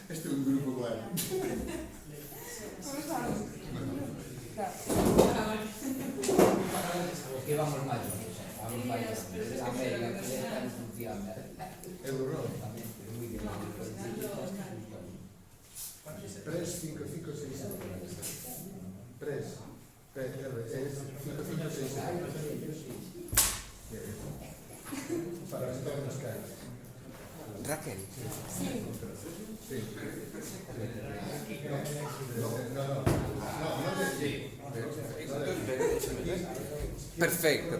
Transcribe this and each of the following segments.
Este es un grupo claro. Que vamos mal, vamos mal. América, que está en función. El horror. Muy bien. 3, 5, 5, 6, 3. 5, 5, 6, 7. Para visitar las calles. Raquel. Sí. Perfecto.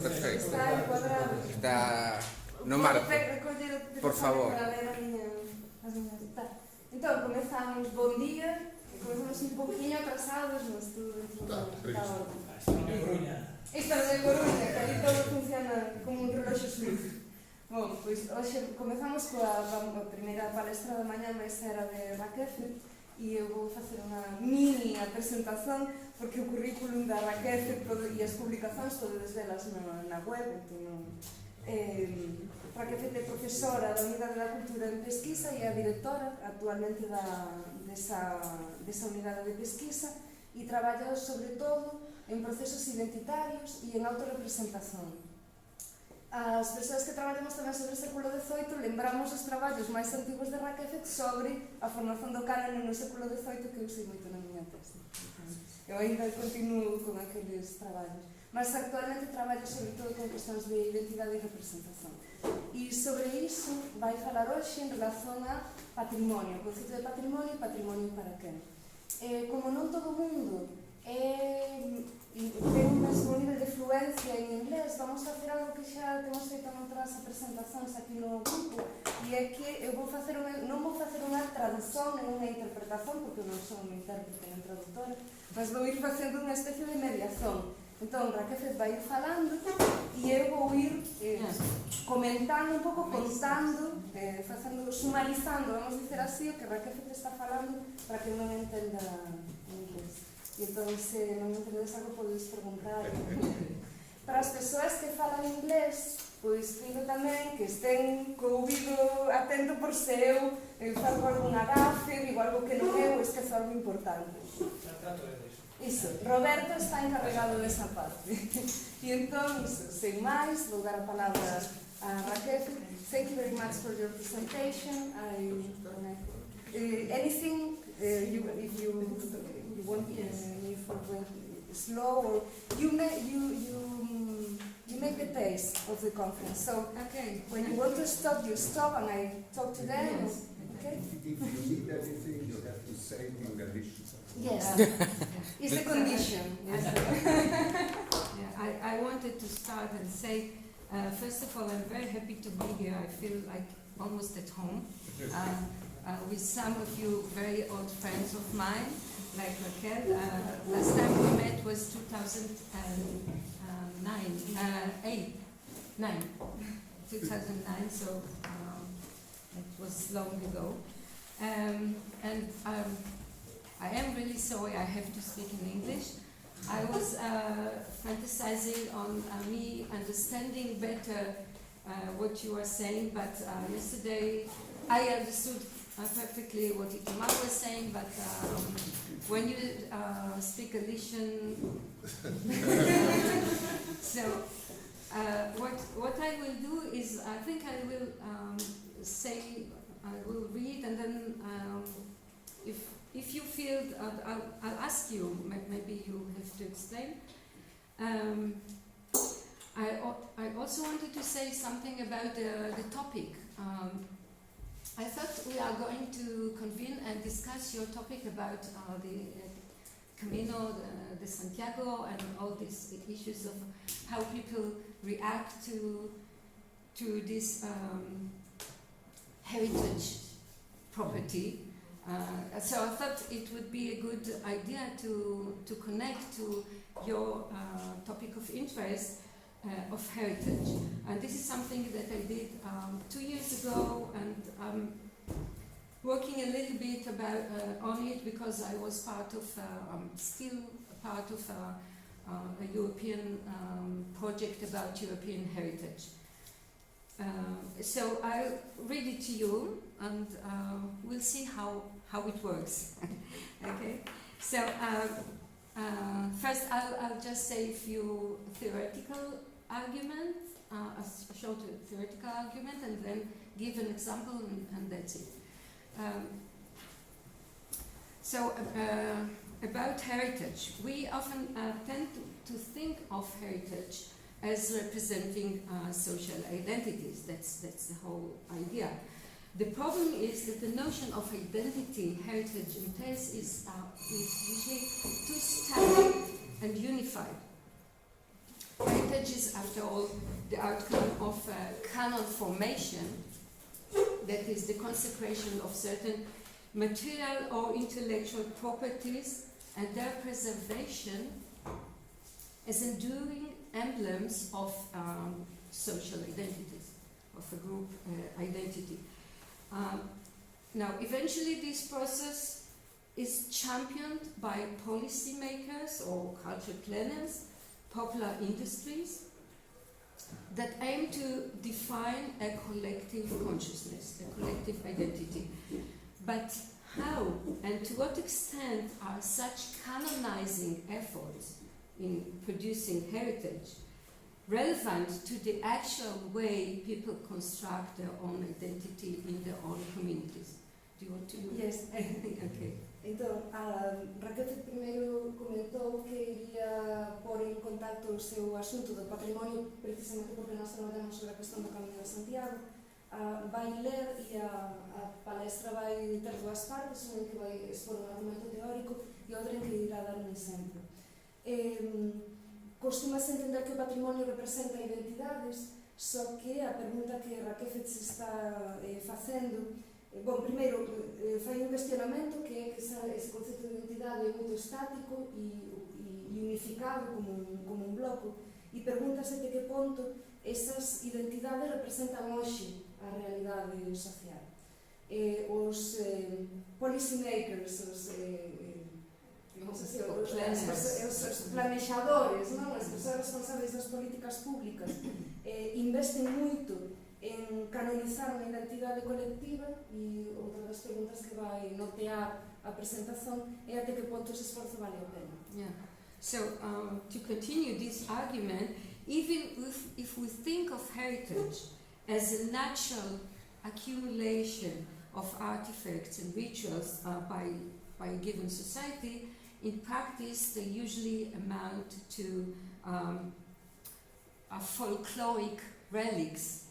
Está no marco. Por favor. Então, comenzamos, bom dia, comenzamos un poquinho atrasados no estudo. Estamos en Coruña, que ali todo funciona como un reloxo suizo. Bom, pois hoxe comezamos coa primeira palestra da mañá, mas era de Rakefet, e eu vou facer unha mini presentación, porque o currículum da Rakefet e as publicacións podedes velas na web. Rakefet é profesora da Unidade da Cultura en Pesquisa e é a directora actualmente desa unidade de pesquisa, e traballa sobre todo en procesos identitarios e en autorrepresentación. As persoas que traballamos tamén sobre o século XVIII lembramos os traballos máis antigos de Rakefet sobre a formación do canon no século XVIII, que eu usei moito na miña tese. Eu ainda continuo con aqueles traballos, mas actualmente traballo sobre todo con cuestións de identidade e representación. E sobre iso vai falar hoxe en relación a patrimonio, o conceito de patrimonio e patrimonio para quen. Como non todo o mundo ten un mesmo nivel de fluencia en inglés, vamos a facer algo que xa temos feito en outras presentacións aquí no grupo, e é que eu non vou facer unha traducción nem unha interpretación, porque non son unha intérprete nem traductora, mas vou ir facendo unha especie de mediación. Entón, Rakefet vai ir falando e eu vou ir comentando un pouco, contando, sumarizando, vamos dizer así, o que Rakefet está falando para que non entenda inglés. E entón, se non entendedes algo, podedes preguntar. Para as persoas que falan inglés, pois pido tamén que estén co ouvido atento por se eu fago algunha gafe, digo algo que non é ou esquezo algo importante. Iso, Roberto está encarregado desa parte. E entón, sen máis, vou dar a palabra a Rakefet. Thank you very much for your presentation. Anything, if you want me for slow, or you make the pace of the conference. So, when you want to stop, you stop, and I talk to them. Okay? If you need anything, you have to say in English. Yes, it's a condition. Yes. I wanted to start and say, first of all, I'm very happy to be here. I feel like almost at home with some of you very old friends of mine, like Raquel. Last time we met was 2009, so it was long ago. I am really sorry I have to speak in English. I was fantasizing on me understanding better what you are saying, but yesterday I understood perfectly what Itamar was saying, but when you speak Galician, so what I will do is, I think I will I will read, and then if you feel, I'll ask you, maybe you have to explain. I also wanted to say something about the topic. I thought we are going to convene and discuss your topic about the Camino de Santiago and all these issues of how people react to this heritage property. So I thought it would be a good idea to connect to your topic of interest of heritage. And this is something that I did 2 years ago, and I'm working a little bit about on it because I was part of, I'm still part of a European project about European heritage. So I'll read it to you, and we'll see how it works. Okay. So first, I'll just say a few theoretical arguments, a short theoretical argument, and then give an example, and that's it. So about heritage, we often tend to think of heritage as representing social identities. That's the whole idea. The problem is that the notion of identity, heritage, entails is usually too static and unified. Heritage is, after all, the outcome of canon formation, that is the consecration of certain material or intellectual properties and their preservation as enduring emblems of social identities, of a group identity. Now, eventually this process is championed by policymakers or culture planners, popular industries, that aim to define a collective consciousness, a collective identity. But how and to what extent are such canonizing efforts in producing heritage relevant to the actual way people construct their own identity in their own communities? Do you want to? Yes. Okay. Então, a Rakefet primeiro comentou que iria pôr em contacto o seu assunto do património, precisamente porque nós trabalhamos sobre a questão do Caminho de Santiago. Vai ler e a palestra vai ter duas partes, uma em que vai expor um argumento teórico e outra em que irá dar um exemplo. Costuma-se entender que o património representa identidades, só que a pergunta que Rakefet se está fazendo, bom, primeiro faz um questionamento que é que esse conceito de identidade é muito estático e unificado como um bloco, e pergunta-se até que ponto essas identidades representam hoje a realidade social. Os policymakers, os planejadores, não? As pessoas responsáveis das políticas públicas investem muito em canonizar uma identidade coletiva, e outra das perguntas que vai nortear a apresentação é até que ponto esse esforço vale a pena. Yeah. So to continue this argument, even if we think of heritage as a natural accumulation of artifacts and rituals by a given society, in practice they usually amount to folkloric relics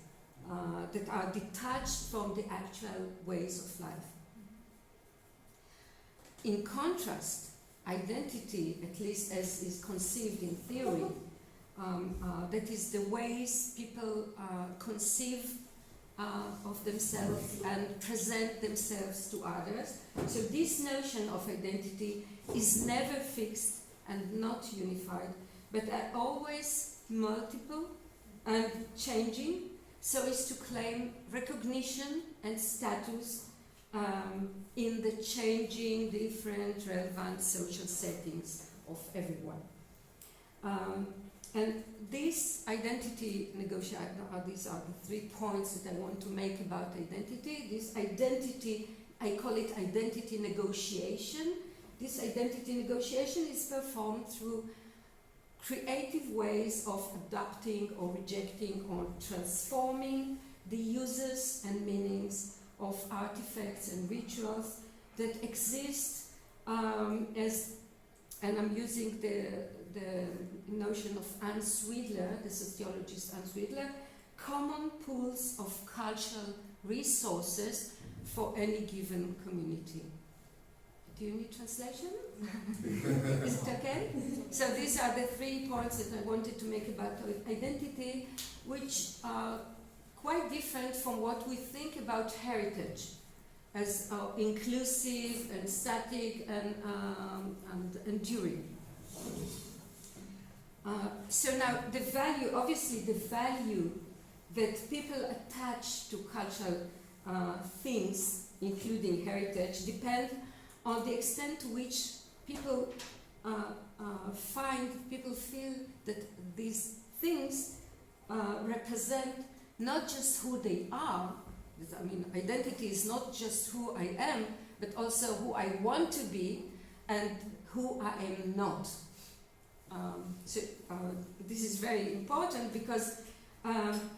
that are detached from the actual ways of life. In contrast, identity, at least as is conceived in theory, that is the ways people conceive of themselves and present themselves to others. So this notion of identity is never fixed and not unified, but are always multiple and changing, so as to claim recognition and status in the changing, different, relevant social settings of everyone. And this identity negotiation, these are the 3 points that I want to make about identity. This identity, I call it identity negotiation. This identity negotiation is performed through creative ways of adapting or rejecting or transforming the uses and meanings of artifacts and rituals that exist as, and I'm using the notion of Anne Sweedler, the sociologist Anne Sweedler, common pools of cultural resources for any given community. Do you need translation? Is it okay? So these are the 3 points that I wanted to make about identity, which are quite different from what we think about heritage as inclusive and static and enduring. So now the value, obviously the value that people attach to cultural things, including heritage, depend on the extent to which people feel that these things represent not just who they are. I mean, identity is not just who I am, but also who I want to be and who I am not. This is very important because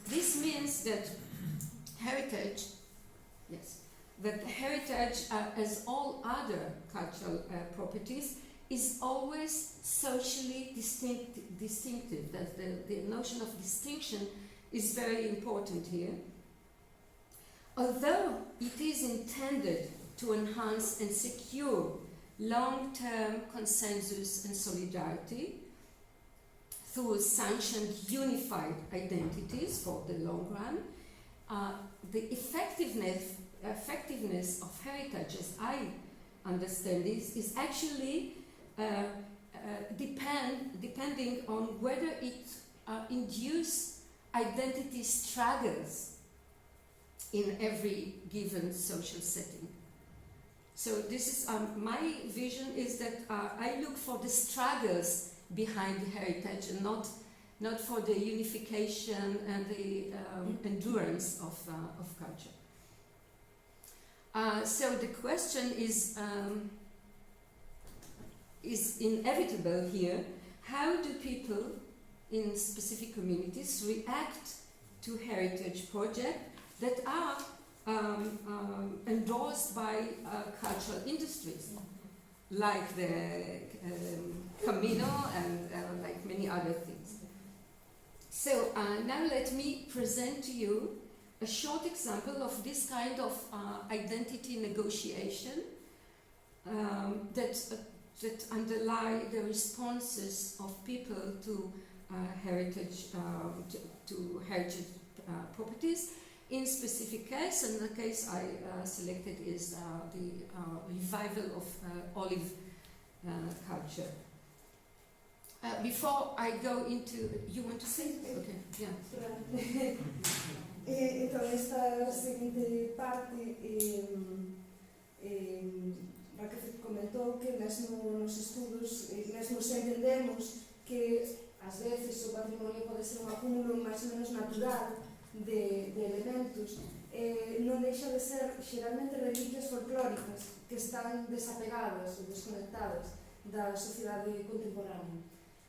this means that heritage, as all other cultural properties, is always socially distinctive. That the notion of distinction is very important here. Although it is intended to enhance and secure long-term consensus and solidarity through sanctioned unified identities for the long run, the effectiveness of heritage, as I understand this, is actually depending on whether it induces identity struggles in every given social setting. So this is my vision is that I look for the struggles behind the heritage and not for the unification and the endurance of culture. So the question is inevitable here. How do people in specific communities react to heritage projects that are endorsed by cultural industries, like the Camino and like many other things? So now let me present to you a short example of this kind of identity negotiation that underlie the responses of people to heritage properties. In specific case, and the case I selected is the revival of olive culture. Before I go into, you want to say? Okay, yeah. Então, esta seguinte parte, Rakefet comentou que mesmo nos estudos, mesmo se entendemos que às vezes o património pode ser acúmulo máis ou menos natural de elementos, non deixa de ser xeralmente reliquias folclóricas que están desapegadas ou desconectadas da sociedade contemporánea.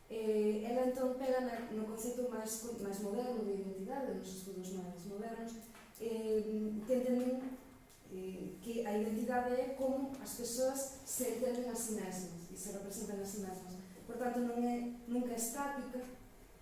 Ela entón pega no conceito máis moderno de identidade, nos estudos máis modernos, que entenden que a identidade é como as persoas se entenden a si mesmas e se representan a si mesmas. Por tanto, nunca é estática.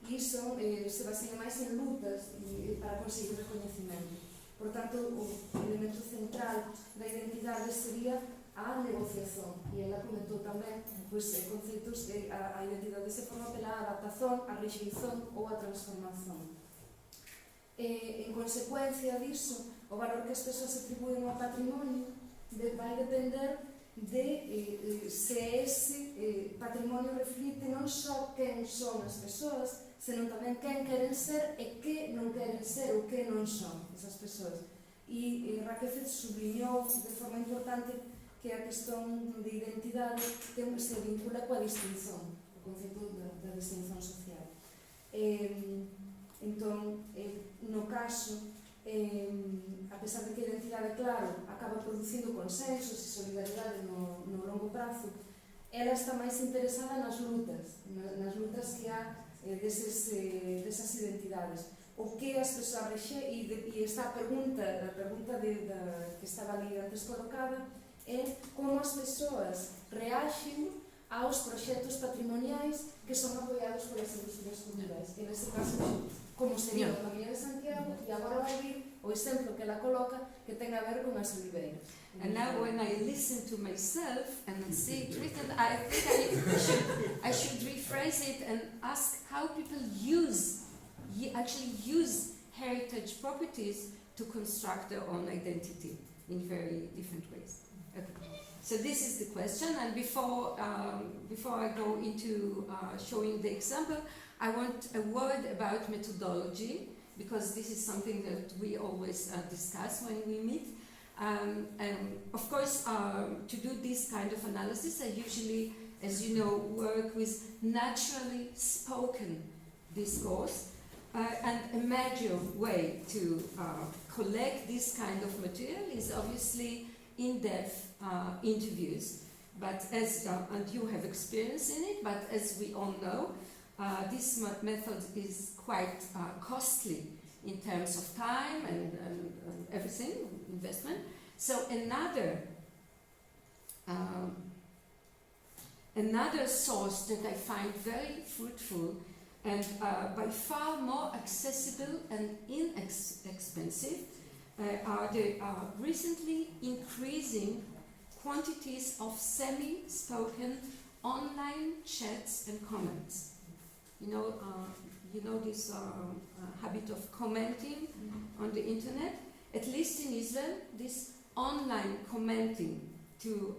E iso se baseia máis en lutas para conseguir reconhecimento. Por tanto, o elemento central da identidade sería a negociación. E ela comentou tamén conceitos de a identidade se forma pela adaptación, a rexeición ou a transformación. En consecuencia disso, o valor que as persoas atribúen ao patrimonio vai depender de se ese patrimonio reflite non só quen son as persoas, senón tamén quen queren ser e que non queren ser ou que non son esas persoas. E Rakefet subliñou de forma importante que a questón de identidade se vincula coa distinción, o conceito da distinción social. Entón, no caso, a pesar de que a identidade, claro, acaba producindo consensos e solidaridade no longo prazo, ela está máis interesada nas lutas que há desas identidades. O que as persoas rexeitan, e esta pergunta que estaba ali antes colocada, é como as persoas reaxen aos proxectos patrimoniais que son apoiados por as industrias culturais. E neste caso, como sería o Camiño de Santiago, e agora vai vir o exemplo que ela coloca que ten a ver con as oliveiras. And now when I listen to myself and see it written, I think I should rephrase it and ask how people actually use heritage properties to construct their own identity in very different ways. Okay. So this is the question, and before I go into showing the example, I want a word about methodology, because this is something that we always discuss when we meet. Of course, to do this kind of analysis, I usually, as you know, work with naturally spoken discourse, And a major way to collect this kind of material is obviously in-depth interviews. But and you have experience in it, but as we all know, this method is quite costly in terms of time and everything, investment. So another source that I find very fruitful and by far more accessible and inexpensive are the recently increasing quantities of semi-spoken online chats and comments. You know this habit of commenting on the internet. At least in Israel, this online commenting to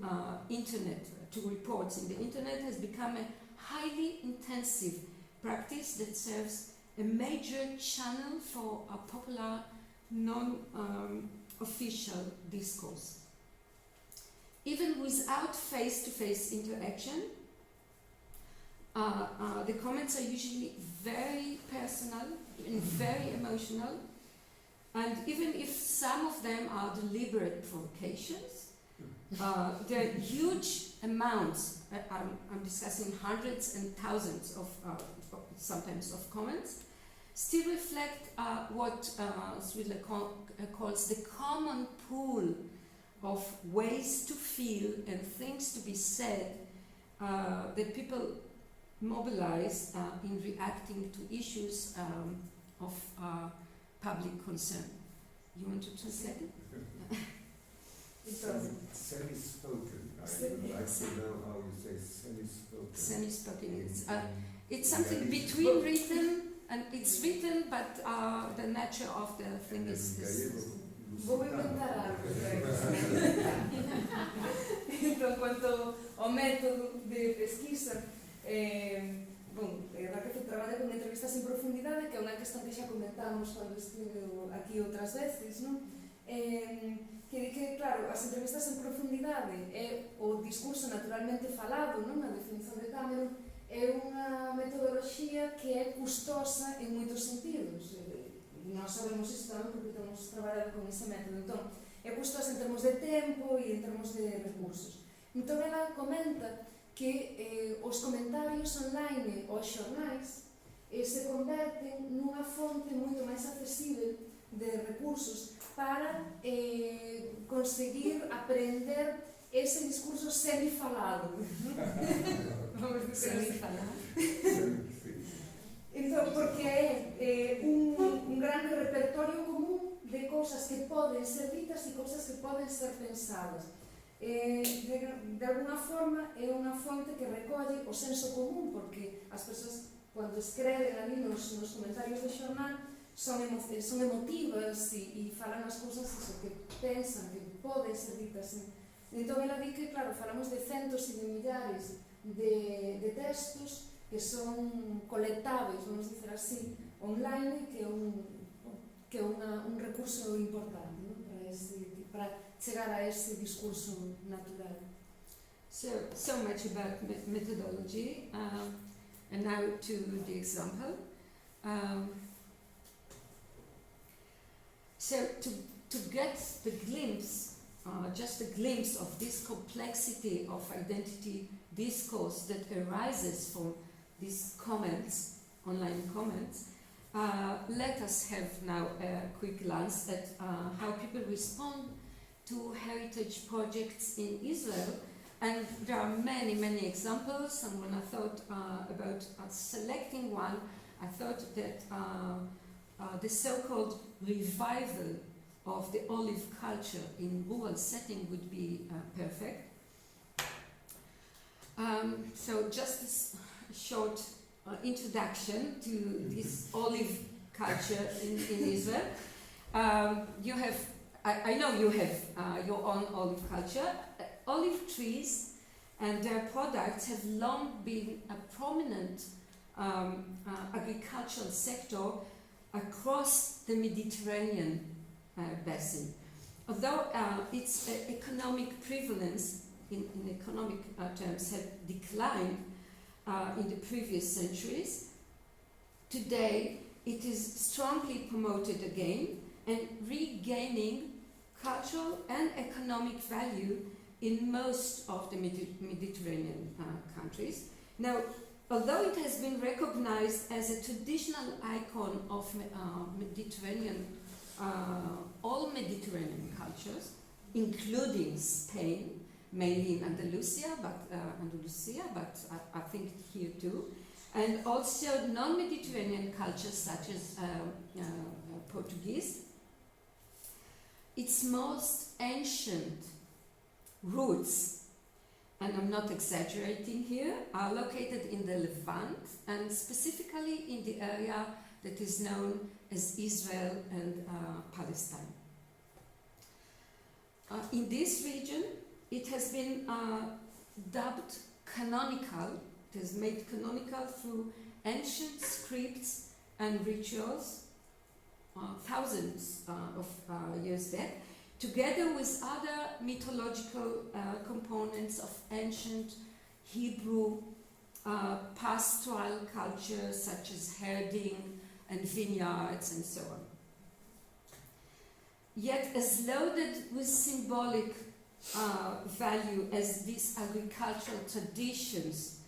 internet, to reports in the internet has become a highly intensive practice that serves a major channel for a popular non-official discourse. Even without face-to-face interaction, the comments are usually very personal and very emotional, and even if some of them are deliberate provocations, there are huge amounts, I'm discussing hundreds and thousands of sometimes of comments, still reflect what Swidler calls the common pool of ways to feel and things to be said that people mobilize in reacting to issues of public concern. You want to translate it? Semi-spoken. I would like to know how you say semi-spoken. Semi-spoken. It's something between written and it's written, but the nature of the thing is Vou inventar algo. Então, quanto ao método de pesquisa, Rakefet trabalha con entrevistas en profundidade, que é unha questão que xa comentamos cando estive aquí outras veces, non? Que di que, claro, as entrevistas en profundidade é o discurso naturalmente falado, non? A definición de Cameron é unha metodoloxía que é custosa en moitos sentidos. Nós sabemos isto tamén porque temos traballado con ese método. Entón, é custosa en termos de tempo e en termos de recursos. Entón, ela comenta que os comentarios online aos xornais se converten nunha fonte moito máis accesible de recursos para conseguir aprender ese discurso semifalado. Vamos dizer semifalado. Entón, porque é un grande repertorio común de cousas que poden ser ditas e cousas que poden ser pensadas. De alguna forma é unha fonte que recolle o senso común, porque as persoas, cando escreven ali nos comentarios do xornal, son emotivas e falan as cousas que pensan, que poden ser ditas. Entón, ela di que, claro, falamos de centos e de millares de textos que son colectáveis, vamos dizer así, online, que é un recurso importante, ¿no? para chegar a ese discurso natural. So much about methodology, and now to the example. So to get the glimpse, just a glimpse of this complexity of identity discourse that arises from these comments, online comments, let us have now a quick glance at how people respond to heritage projects in Israel. And there are many, many examples, and when I thought about selecting one, I thought that the so-called revival of the olive culture in rural setting would be perfect. So just a short introduction to this olive culture in Israel. You have, I know you have your own olive culture. Olive trees and their products have long been a prominent agricultural sector across the Mediterranean basin. Although its economic prevalence in economic terms had declined in the previous centuries, today it is strongly promoted again and regaining cultural and economic value in most of the Mediterranean countries. Now, although it has been recognized as a traditional icon of Mediterranean, all Mediterranean cultures, including Spain, mainly in Andalusia, but I think here too, and also non-Mediterranean cultures such as Portuguese. Its most ancient roots, and I'm not exaggerating here, are located in the Levant and specifically in the area that is known as Israel and Palestine. In this region, it has been dubbed canonical. It is made canonical through ancient scripts and rituals, thousands of years back, together with other mythological components of ancient Hebrew pastoral cultures such as herding and vineyards and so on. Yet as loaded with symbolic value as these agricultural traditions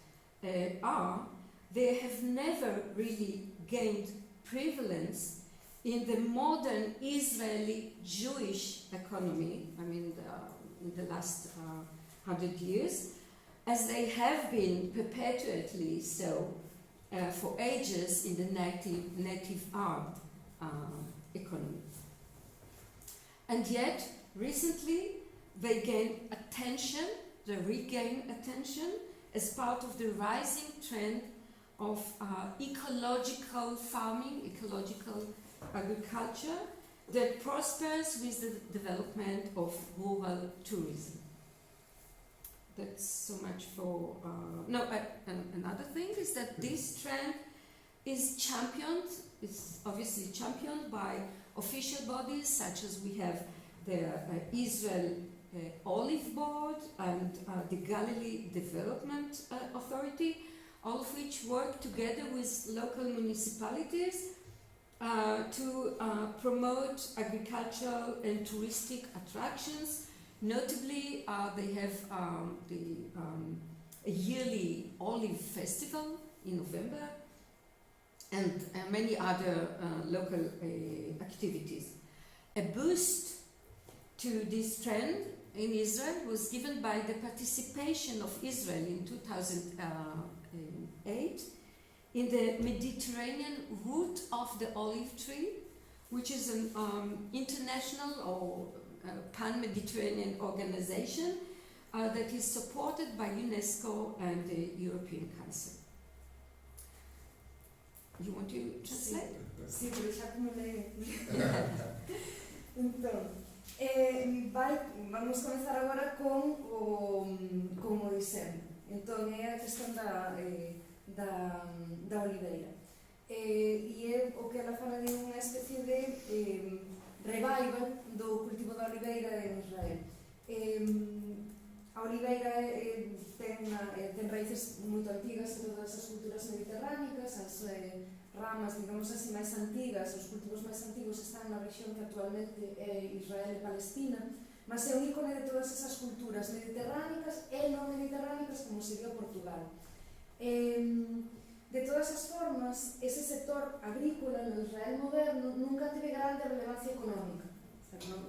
are, they have never really gained prevalence in the modern Israeli Jewish economy, in the last 100 years, as they have been perpetually so for ages in the native Arab economy. And yet, recently, they regain attention as part of the rising trend of ecological farming, ecological agriculture that prospers with the development of rural tourism. That's so much for... another thing is that this trend is obviously championed by official bodies such as we have the Israel Olive Board and the Galilee Development Authority, all of which work together with local municipalities to promote agricultural and touristic attractions. Notably, they have a yearly olive festival in November and many other local activities. A boost to this trend in Israel was given by the participation of Israel in 2008 in the Mediterranean Route of the Olive Tree, which is an international or pan-Mediterranean organization that is supported by UNESCO and the European Council. You want to translate? Sí, pero já como leio. Então, vamos começar agora com o dicendo. Então, é a questão da oliveira. E é o que ela fala de uma espécie de revival do cultivo da oliveira em Israel. A oliveira tem raíces muito antigas em todas as culturas mediterrânicas, as ramas, digamos assim, mais antigas, os cultivos mais antigos estão na região que atualmente é Israel e Palestina, mas é um ícone de todas essas culturas mediterrânicas e não mediterrânicas, como seria Portugal. De todas as formas, esse setor agrícola no Israel moderno nunca teve grande relevancia económica,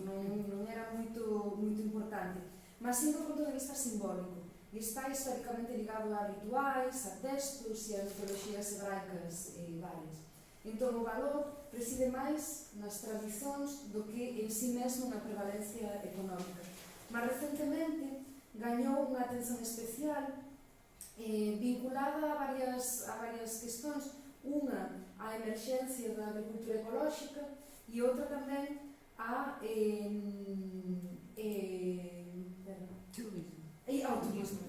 non era muito importante, mas sim do ponto de vista simbólico, e está historicamente ligado a rituais, a textos e a mitologias hebraicas varias. Entón, o valor reside máis nas tradicións do que en si mesmo na prevalencia económica. Mas recentemente gañou unha atención especial vinculada a varias questões, unha á emerxencia da agricultura ecolóxica e outra tamén ao turismo.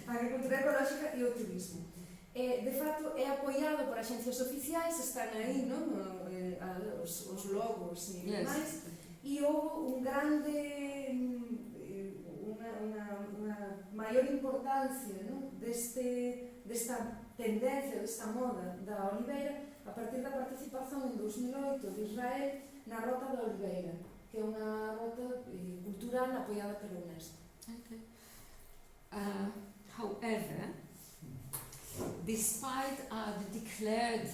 A agricultura ecolóxica e o turismo. De facto, é apoiado por axencias oficiais, están aí, os logos e demais, e houve unha maior importancia desta tendencia desta moda da oliveira a partir da participación en 2008 de Israel na Rota da Oliveira, que é unha rota cultural apoiada pela UNESCO. Okay. However, despite the declared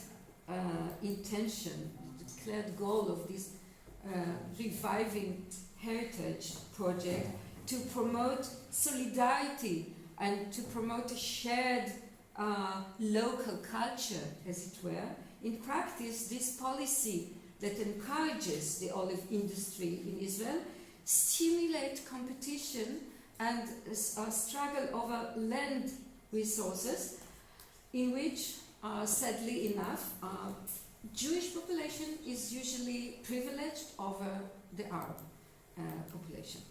intention, the declared goal of this reviving heritage project to promote solidarity and to promote a shared local culture, as it were, in practice, this policy that encourages the olive industry in Israel stimulates competition and a struggle over land resources, in which, sadly enough, Jewish population is usually privileged over the Arab population.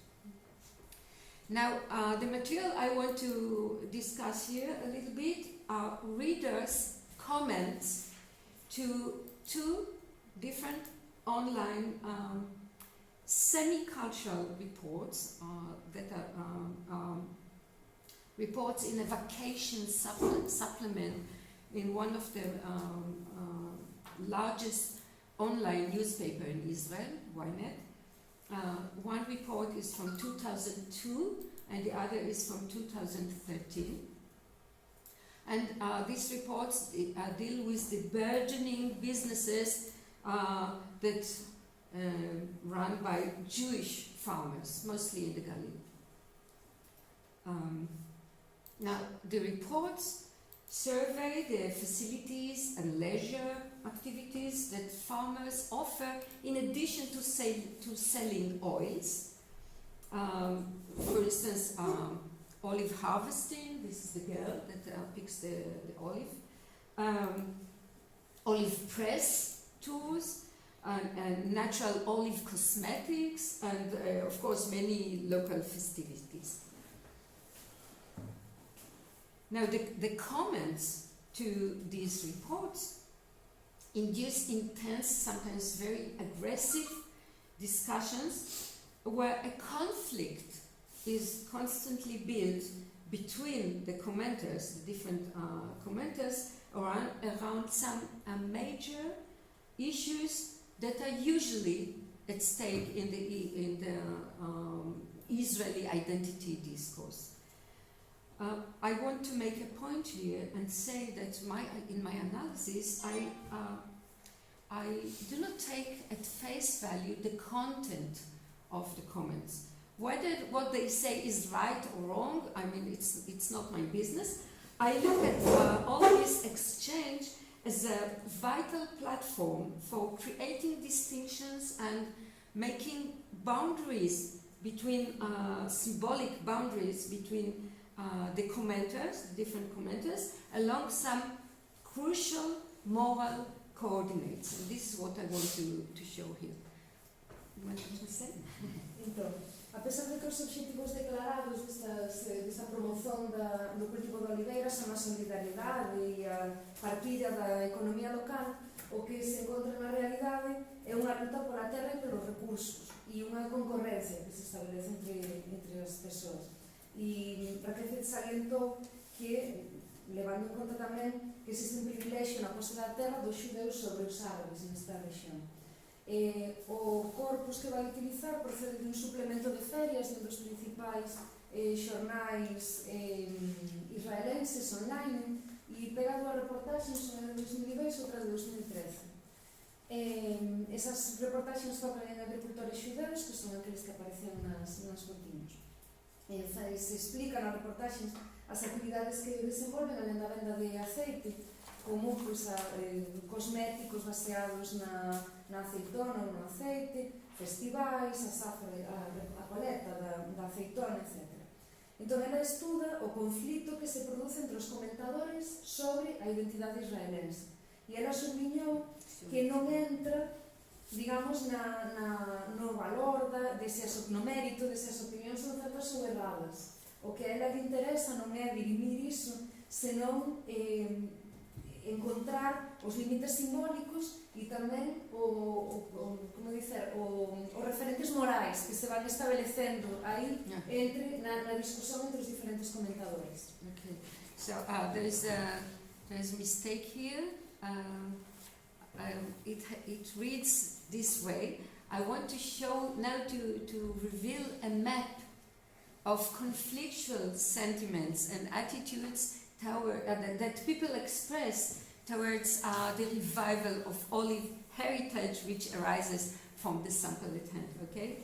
Now, the material I want to discuss here a little bit are readers' comments to two different online semi-cultural reports that are reports in a vacation supplement in one of the largest online newspaper in Israel, Ynet. One report is from 2002 and the other is from 2013. And these reports deal with the burgeoning businesses that run by Jewish farmers, mostly in the Galilee. Now, the reports survey the facilities and leisure activities that farmers offer in addition to selling oils. For instance, olive harvesting, this is the girl that picks the olive. Olive press tours, and natural olive cosmetics, and of course many local festivities. Now the comments to these reports induce intense, sometimes very aggressive discussions where a conflict is constantly built between the commenters, the different commenters, around some major issues that are usually at stake in the Israeli identity discourse. I want to make a point here and say that in my analysis, I do not take at face value the content of the comments. Whether what they say is right or wrong, I mean, it's not my business. I look at all this exchange as a vital platform for creating distinctions and making boundaries between, symbolic boundaries between the commenters, the different commenters, along some crucial moral coordinates. And this is what I want to show here. You want to say? Então, a pesar de que os objetivos declarados desta promoción do cultivo da oliveira son a solidariedade e a partilha da economía local, o que se encontra na realidade é unha luta pola terra e pelos recursos e unha concorrencia que se establece entre as persoas. E Rakefet salientou que, levando en conta tamén que existe un privilexio na posse da terra dos xudeus sobre os árabes nesta rexión. O corpus que vai utilizar procede dun suplemento de ferias de un dos principais xornais israelenses online e pega dúas reportaxes, unha de 2002 e outra de 2013. Esas reportaxes focan en agricultores xudeus, que son aqueles que aparecen nas fotiños. Se explica nas reportaxes as actividades que desenvolven alén da venda de aceite, como cosméticos baseados na aceitona ou no aceite, festivais, a coleta da aceitona, etc. Entón, ela estuda o conflito que se produce entre os comentadores sobre a identidade israelense. E ela subliñou que non entra, digamos, no valor no mérito de se as opinións son certas ou erradas. O que a ela lle interesa non é dirimir iso, senón encontrar os límites simbólicos e tamén os referentes morais que se van estabelecendo aí na discusión entre os diferentes comentadores. Okay. So there is There's a mistake here. It reads this way. I want to show now to reveal a map of conflictual sentiments and attitudes that people express towards the revival of olive heritage, which arises from the sample at hand. Okay,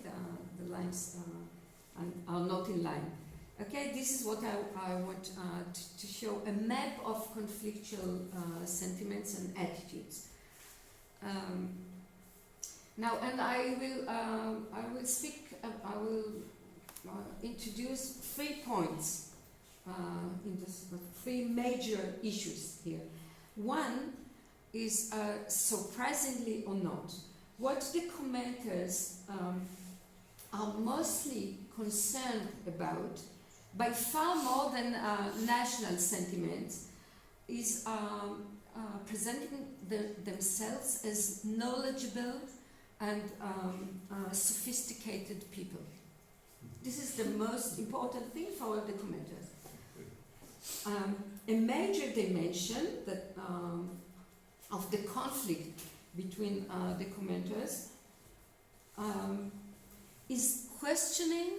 the lines are not in line. Okay, this is what I want to show, a map of conflictual sentiments and attitudes. Now, and I will introduce 3 points in this, 3 major issues here. One is, surprisingly or not, what the commenters are mostly concerned about, by far more than national sentiments, is presenting themselves as knowledgeable and sophisticated people. This is the most important thing for all the commenters. A major dimension that of the conflict between the commenters is questioning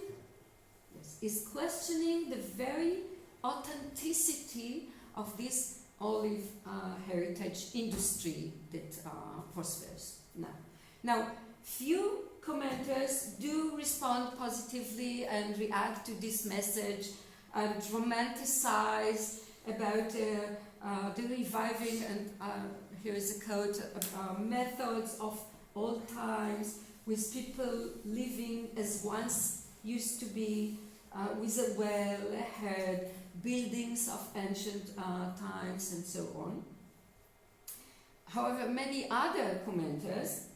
the very authenticity of this olive heritage industry that prospers now. Now, few commenters do respond positively and react to this message and romanticize about the reviving, and here is a quote, methods of old times, with people living as once used to be, with a well, a herd, buildings of ancient times, and so on. However, many other commenters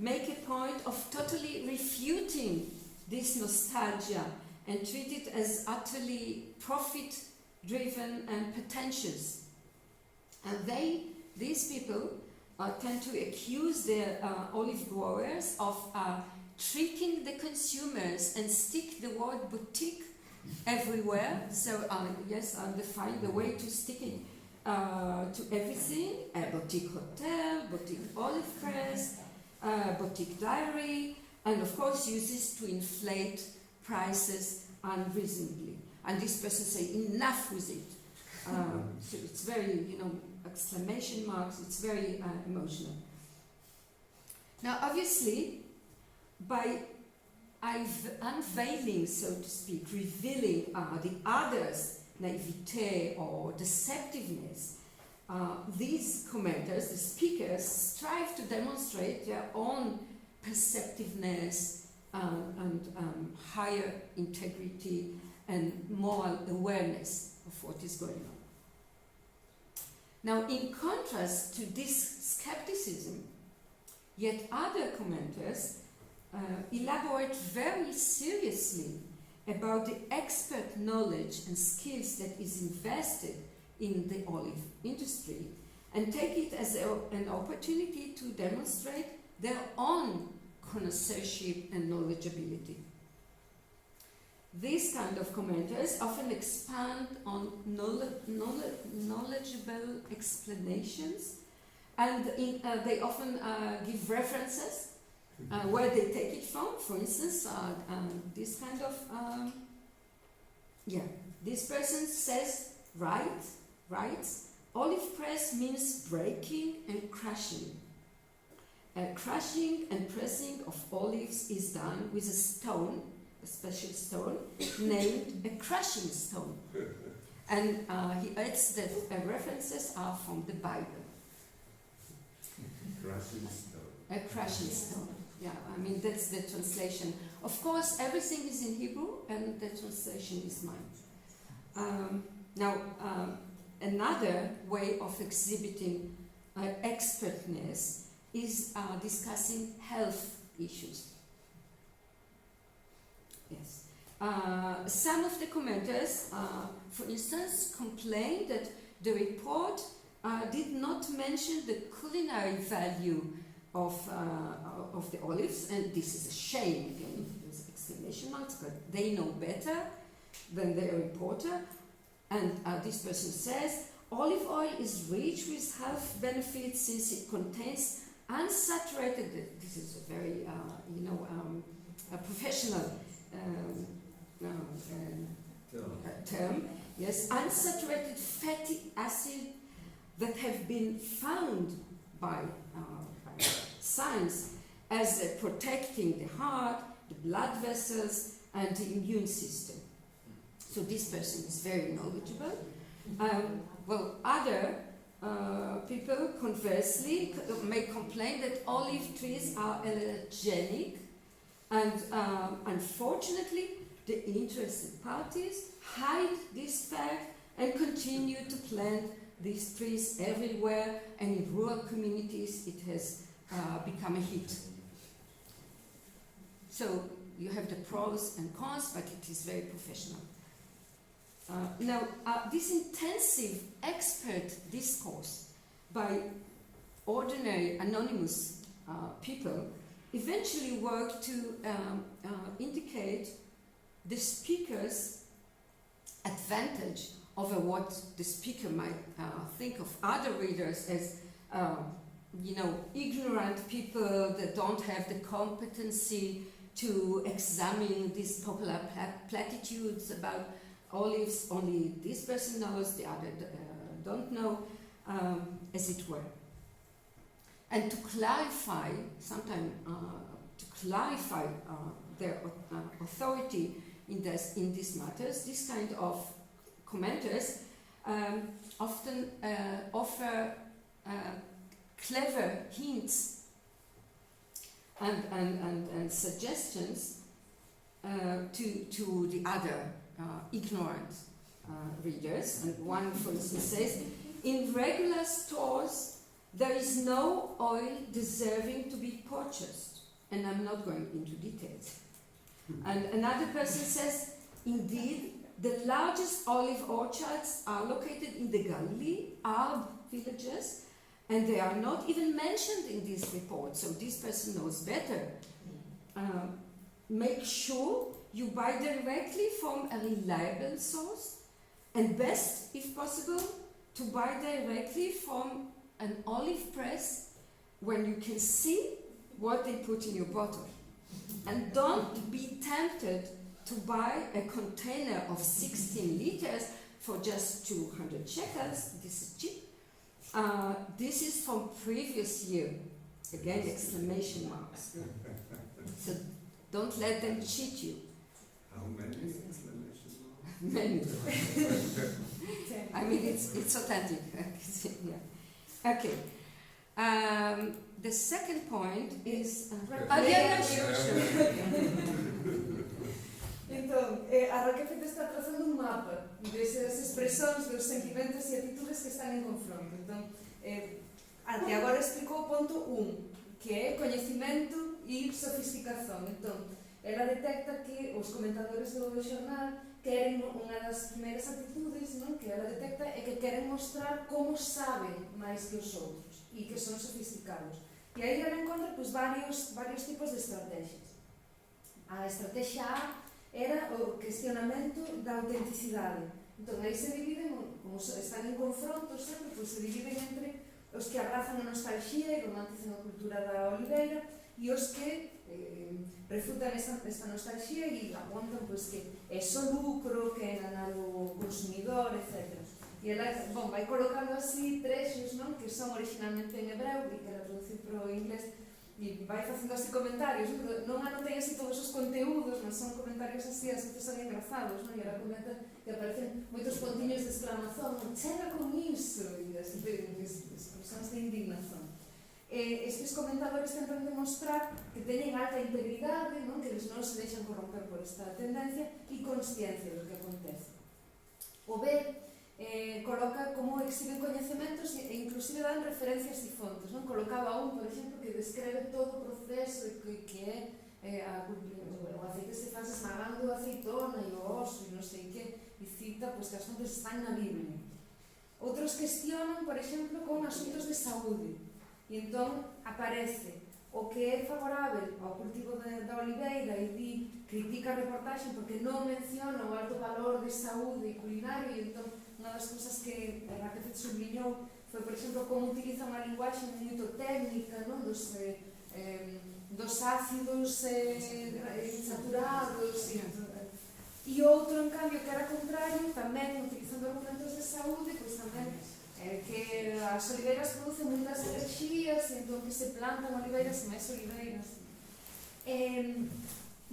make a point of totally refuting this nostalgia and treat it as utterly profit-driven and pretentious. And these people tend to accuse their olive growers of tricking the consumers and stick the word boutique everywhere. So yes, they find the way to stick it to everything: a boutique hotel, boutique olive press, boutique diary, and of course uses to inflate prices unreasonably. And this person say, enough with it. So it's very, exclamation marks, it's very emotional. Now obviously, by unveiling, so to speak, revealing the other's naivete or deceptiveness, these commenters, the speakers, strive to demonstrate their own perceptiveness and higher integrity and moral awareness of what is going on. Now, in contrast to this skepticism, yet other commenters elaborate very seriously about the expert knowledge and skills that is invested in the olive industry, and take it as an opportunity to demonstrate their own connoisseurship and knowledgeability. These kind of commenters often expand on knowledgeable explanations, and they often give references where they take it from. For instance, this kind of, this person says, writes, olive press means breaking and crushing. Crushing and pressing of olives is done with a stone, a special stone, named a crushing stone. And he adds that references are from the Bible. Crushing stone. A crushing stone. Yeah, I mean, that's the translation. Of course, everything is in Hebrew, and the translation is mine. Another way of exhibiting expertness is discussing health issues. Yes. Some of the commenters, for instance, complained that the report did not mention the culinary value of the olives, and this is a shame. Again, there's exclamation marks, but they know better than their reporter. And this person says, olive oil is rich with health benefits since it contains unsaturated, this is a very, a professional term, yes, unsaturated fatty acid that have been found by science as protecting the heart, the blood vessels, and the immune system. So this person is very knowledgeable. Other people, conversely, may complain that olive trees are allergenic, and unfortunately, the interested parties hide this fact and continue to plant these trees everywhere, and in rural communities it has become a hit. So you have the pros and cons, but it is very professional. This intensive expert discourse by ordinary anonymous people eventually worked to indicate the speaker's advantage over what the speaker might think of other readers as, ignorant people that don't have the competency to examine these popular platitudes about olives. Only this person knows, the other don't know, as it were. And to clarify, their authority in these matters, this kind of commenters often offer clever hints and suggestions to the other ignorant readers. And one, for instance, says, in regular stores there is no oil deserving to be purchased. And I'm not going into details. And another person says, indeed, the largest olive orchards are located in the Galilee, Arab villages, and they are not even mentioned in this report, so this person knows better. Make sure you buy directly from a reliable source, and best, if possible, to buy directly from an olive press when you can see what they put in your bottle. And don't be tempted to buy a container of 16 liters for just 200 shekels. This is cheap. This is from previous year. Again, exclamation marks. So don't let them cheat you. How many exclamation marks? Many. I mean, it's authentic. Yeah. Okay. The second point is... sure. Então, a Rakefet está trazando um mapa dessas expressões, dos sentimentos e atitudes que estão em confronto. Então, até agora explicou o ponto 1, que é conhecimento e sofisticação. Então, ela detecta que os comentadores do jornal querem, uma das primeiras atitudes, não, que ela detecta é que querem mostrar como sabem mais que os outros e que são sofisticados. E aí ela encontra pues, vários tipos de estratégias. A estratégia A era o questionamento da autenticidade. Então, aí se dividem, como están en confrontos sempre, pues se dividen entre os que abrazan a nostalgia e romantizan a cultura da oliveira e os que refutan esta nostalgia e apontan pues, que é só lucro, que é enganar o consumidor, etc. E ela vai colocando así trechos, non, que son originalmente en hebreu e que ela traduciu para o inglés e vai facendo así comentarios, non anoten así todos os conteúdos, mas son comentarios así, as veces son engrazados, non? E ela comenta que aparecen moitos pontiños de exclamación, chega con iso, e así expresións de indignación. Estes comentadores tentan demostrar que teñen alta integridade, non? Que eles non se deixan corromper por esta tendencia e consciencia do que acontece. O B coloca como exhiben coñecementos e inclusive dan referencias e fontes, non? Colocaba por exemplo, que descreve todo o proceso que é o aceite se faz esmagando a aceitona e o oso e non sei que, e cita pues, que as fontes están na Biblia. Outros cuestionan, por exemplo, con asuntos de saúde, e entón aparece o que é favorável ao cultivo da oliveira e critica a reportaxe porque non menciona o alto valor de saúde e culinario, e entón unha das cousas que Rakefet subliñou foi, por exemplo, como utiliza unha linguaxe moito técnica, non? Dos ácidos saturados e outro, en cambio, que era contrario, tamén utilizando argumentos de saúde, pois tamén que as oliveiras producen moitas enerxías e entón que se plantan oliveiras e máis oliveiras.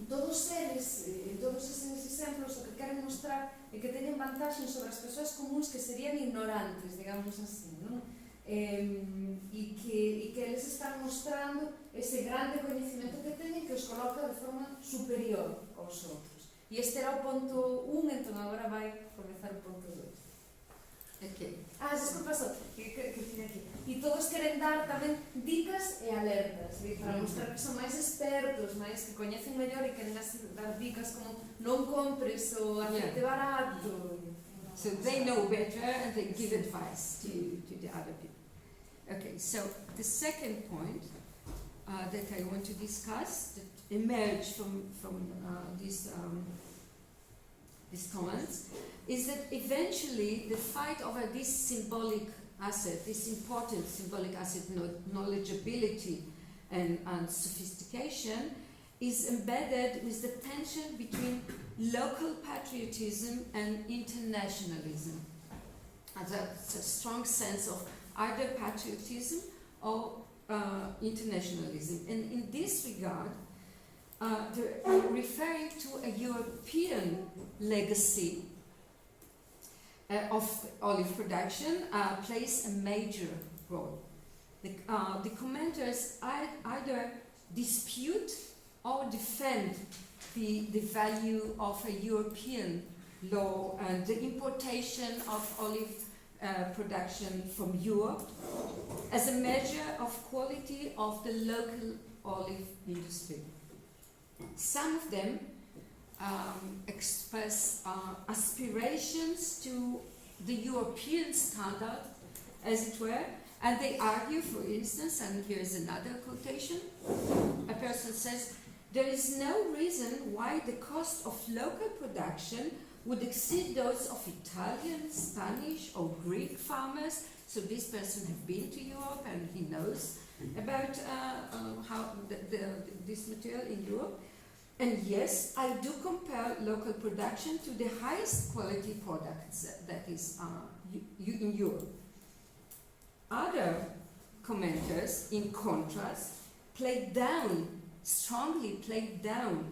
Todos eles, todos eses exemplos, o que queren mostrar é que teñen vantaxen sobre as persoas comuns que serían ignorantes, digamos así, non? E que eles están mostrando ese grande coñecimento que teñen que os coloca de forma superior aos outros. E este era o ponto 1, entón agora vai comezar o ponto 2. Okay. Desculpa só, que tiña aquí. E todos queren dar tamén dicas e alertas, para mostrar que son máis expertos, máis que coñecen mellor e queren dar dicas como non compres o aceite barato. So they know better and they give advice to the other people. Okay, so the second point that I want to discuss that emerged from these comments is that eventually the fight over this symbolic asset, this important symbolic asset, knowledgeability and sophistication, is embedded with the tension between local patriotism and internationalism. There's a strong sense of either patriotism or internationalism. And in this regard, referring to a European legacy of olive production plays a major role. The commenters either dispute or defend the value of a European law and the importation of olive production from Europe as a measure of quality of the local olive industry. Some of them express aspirations to the European standard, as it were, and they argue, for instance, and here is another quotation, a person says, there is no reason why the cost of local production would exceed those of Italian, Spanish or Greek farmers. So this person has been to Europe and he knows about how this material in Europe. And yes, I do compare local production to the highest quality products that is in Europe. Other commenters, in contrast, strongly played down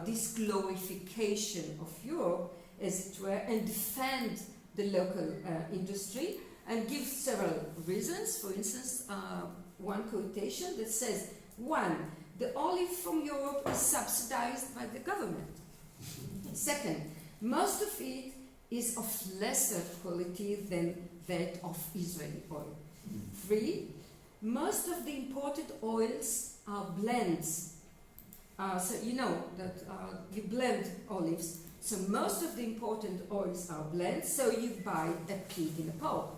this glorification of Europe, as it were, and defend the local industry and give several reasons. For instance, one quotation that says, 1, the olive from Europe is subsidized by the government. 2, most of it is of lesser quality than that of Israeli oil. 3, most of the imported oils are blends. So you know that you blend olives. So most of the important oils are blends, so you buy a pig in a pod.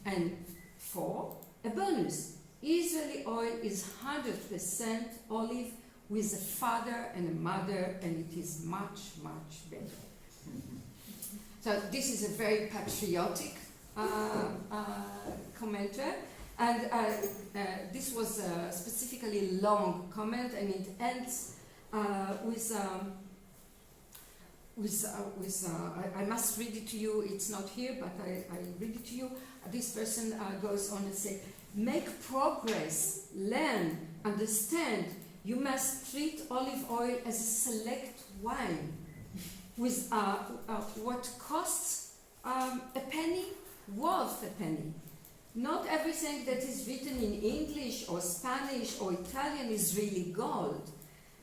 And 4, a bonus. Israeli oil is 100% olive with a father and a mother, and it is much, much better. So this is a very patriotic commenter, and this was a specifically long comment, and it ends with I must read it to you. It's not here, but I read it to you. This person goes on and says, make progress, learn, understand. You must treat olive oil as a select wine with what costs a penny, worth a penny. Not everything that is written in English or Spanish or Italian is really gold.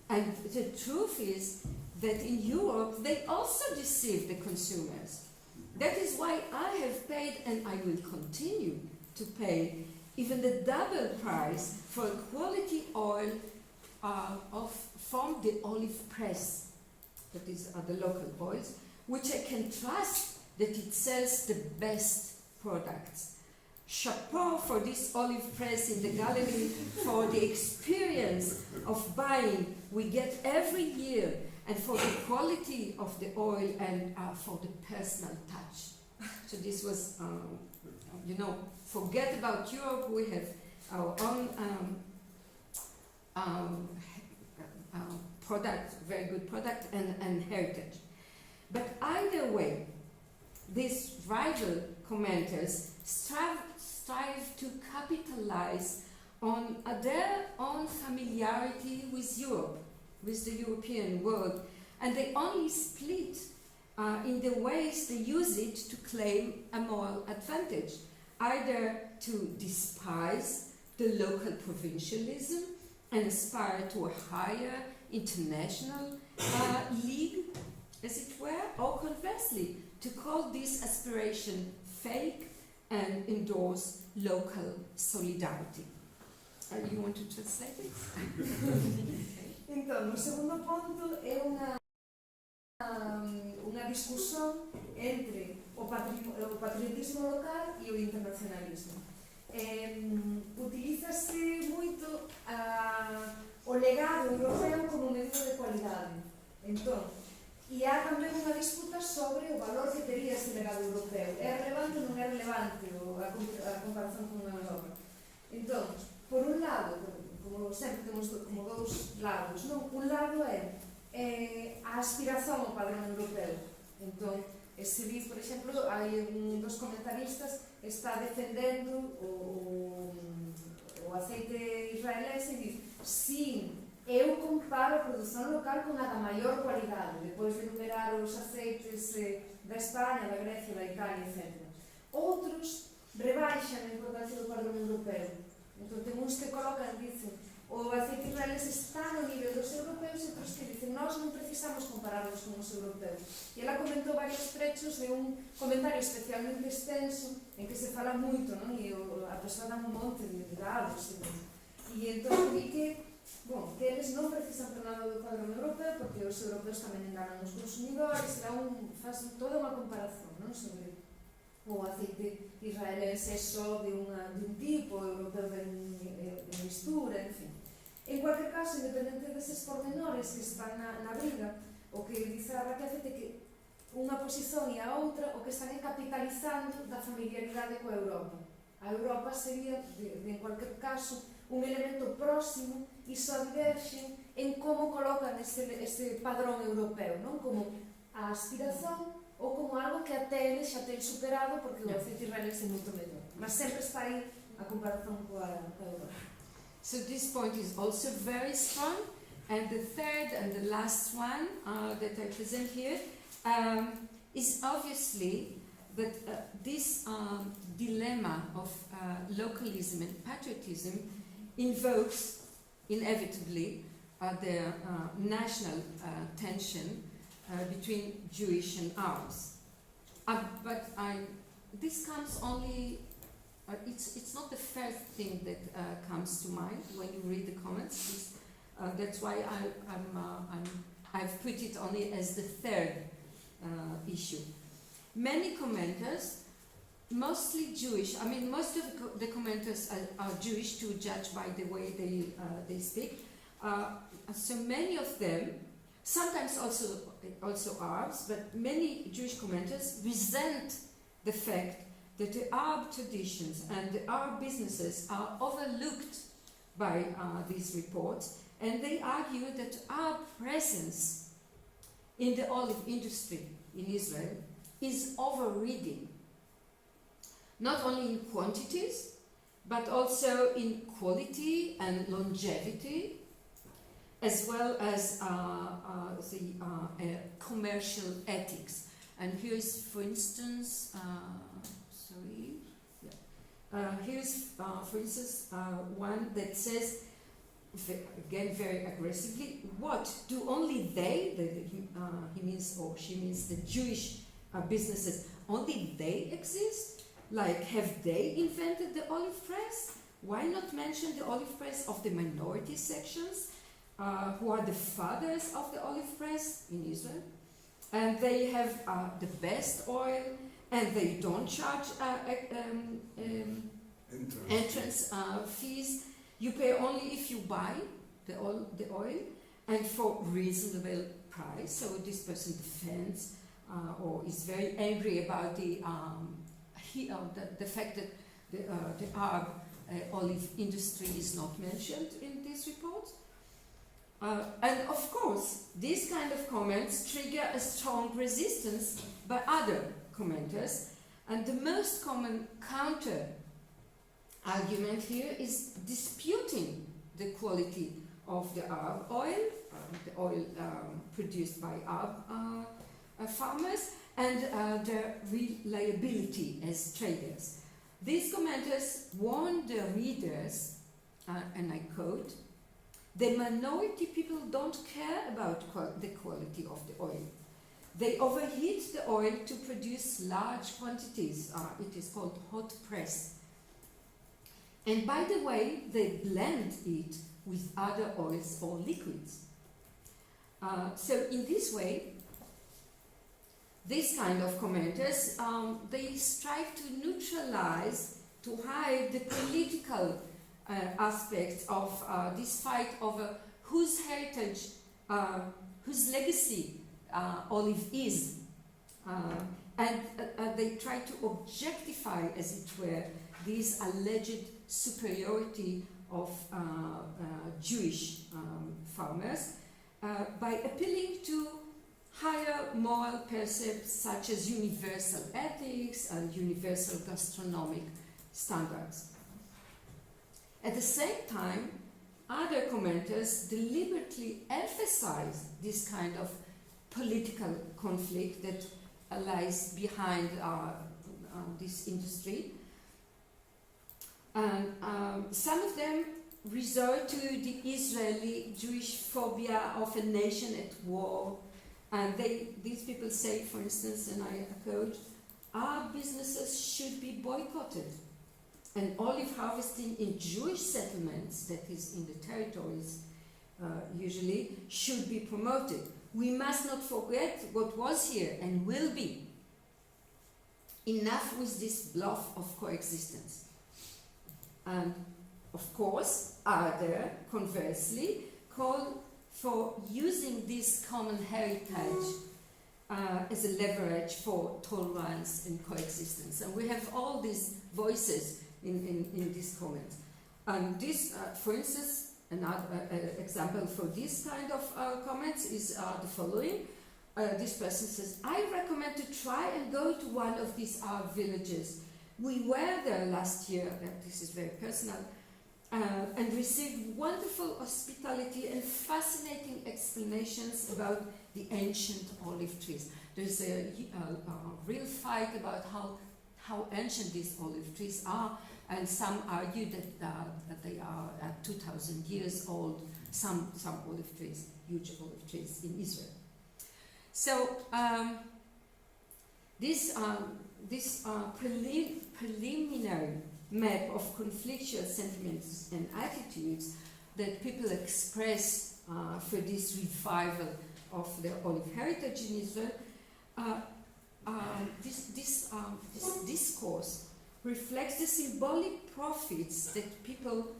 And the truth is that in Europe they also deceive the consumers. That is why I have paid, and I will continue to pay, even the double price for a quality oil from the olive press, that is the local oils, which I can trust that it sells the best products. Chapeau for this olive press in the Galilee for the experience of buying we get every year, and for the quality of the oil and for the personal touch So this was, forget about Europe, we have our own product, very good product, and heritage. But either way, these rival commenters strive to capitalize on their own familiarity with Europe, with the European world, and they only split in the ways they use it to claim a moral advantage, either to despise the local provincialism and aspire to a higher international league, as it were, or conversely, to call this aspiration fake and endorse local solidarity. You want to translate it? Então, o segundo ponto é uma discussão entre o patriotismo local e o internacionalismo. Utiliza-se muito o legado europeu como medida de qualidade. Então, e há também uma disputa sobre o valor que teria esse legado europeu. É relevante ou não é relevante a comparação com a Europa? Então, por um lado, como sempre temos como dois lados, um lado é a aspiração ao padrão europeu. Então, se diz, por exemplo, um dos comentaristas está defendendo o azeite israelense e diz: sim, eu comparo a produção local com a da maior qualidade, depois de enumerar os azeites da Espanha, da Grécia, da Itália, etc. Outros rebaixam a importância do padrão europeu. Então, tem uns que colocam e dizem: o azeite israelense está no nível dos europeus, e outros que dizem: nós não precisamos compararnos com os europeus. E ela comentou vários trechos de um comentário especialmente extenso, em que se fala muito, não? E a pessoa dá um monte de dados. E então vi que eles não precisam para nada do padrão europeu, porque os europeus também enganam os consumidores, faz toda uma comparação, não? Sobre o azeite israelense é só de um tipo, o europeu de mistura, enfim. Em qualquer caso, independente desses pormenores que estão na briga, o que diz a Rakefet é que uma posição e a outra o que estão é capitalizando da familiaridade com a Europa. A Europa seria, em qualquer caso, um elemento próximo e só divergem em como colocam esse padrão europeu, não como a aspiração ou como algo que até eles já têm superado, porque o azeite israelense é muito melhor. Mas sempre está aí a comparação com a Europa. So this point is also very strong. And the third and the last one that I present here is obviously that this dilemma of localism and patriotism invokes inevitably the national tension between Jewish and Arabs. But this comes only, it's not the first thing that comes to mind when you read the comments. That's why I've put it only as the third issue. Many commenters, mostly Jewish, most of the commenters are Jewish, to judge by the way they speak. So many of them, sometimes also Arabs, but many Jewish commenters resent the fact that the Arab traditions and the Arab businesses are overlooked by these reports, and they argue that Arab presence in the olive industry in Israel is overridden, not only in quantities, but also in quality and longevity, as well as the commercial ethics. And here is, for instance, here's, for instance, one that says, again very aggressively, what, do only they, he means, or she means, the Jewish businesses, only they exist? Like, have they invented the olive press? Why not mention the olive press of the minority sections, who are the fathers of the olive press in Israel? And they have the best oil, and they don't charge entrance fees. You pay only if you buy the oil, and for reasonable price. So this person defends or is very angry about the fact that the Arab olive industry is not mentioned in this report. And of course, these kind of comments trigger a strong resistance by other commenters, and the most common counter argument here is disputing the quality of the Arab oil, the oil produced by Arab farmers, and their reliability as traders. These commenters warn their readers, and I quote, "The minority people don't care about the quality of the oil. They overheat the oil to produce large quantities. It is called hot press. And by the way, they blend it with other oils or liquids." So in this way, these kind of commenters, they strive to neutralize, to hide the political aspects of this fight over whose heritage, whose legacy olive is. And they try to objectify, as it were, this alleged superiority of Jewish farmers by appealing to higher moral precepts such as universal ethics and universal gastronomic standards. At the same time, other commenters deliberately emphasize this kind of political conflict that lies behind this industry. And some of them resort to the Israeli Jewish phobia of a nation at war. And these people say, for instance, and I quote, "Our businesses should be boycotted, and olive harvesting in Jewish settlements, that is in the territories usually, should be promoted. We must not forget what was here and will be. Enough with this bluff of coexistence." And of course, other, conversely, call for using this common heritage as a leverage for tolerance and coexistence. And we have all these voices in these comments. And this, for instance, another example for this kind of comments is the following. This person says, "I recommend to try and go to one of these Arab villages. We were there last year," this is very personal, "and received wonderful hospitality and fascinating explanations about the ancient olive trees." There's a real fight about how ancient these olive trees are, and some argue that they are 2,000 years old, some olive trees, huge olive trees in Israel. So this preliminary map of conflictual sentiments and attitudes that people express for this revival of their olive heritage in Israel, this discourse reflects the symbolic profits that people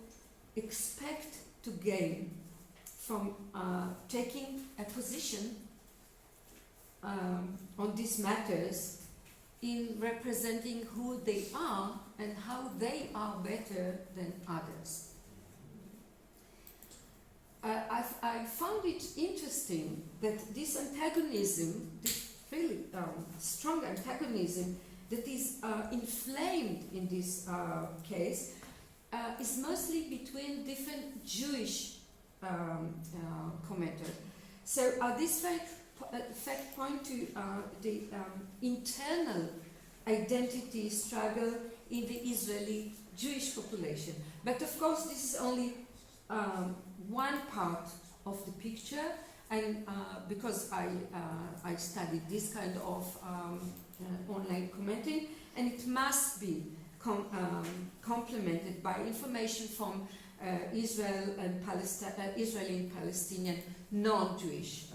expect to gain from taking a position on these matters in representing who they are and how they are better than others. I found it interesting that this antagonism, this really strong antagonism that is inflamed in this case, is mostly between different Jewish commenters. So this fact point to the internal identity struggle in the Israeli Jewish population. But of course, this is only one part of the picture, and because I studied this kind of online commenting, and it must be complemented by information from Israeli and Palestinian non-Jewish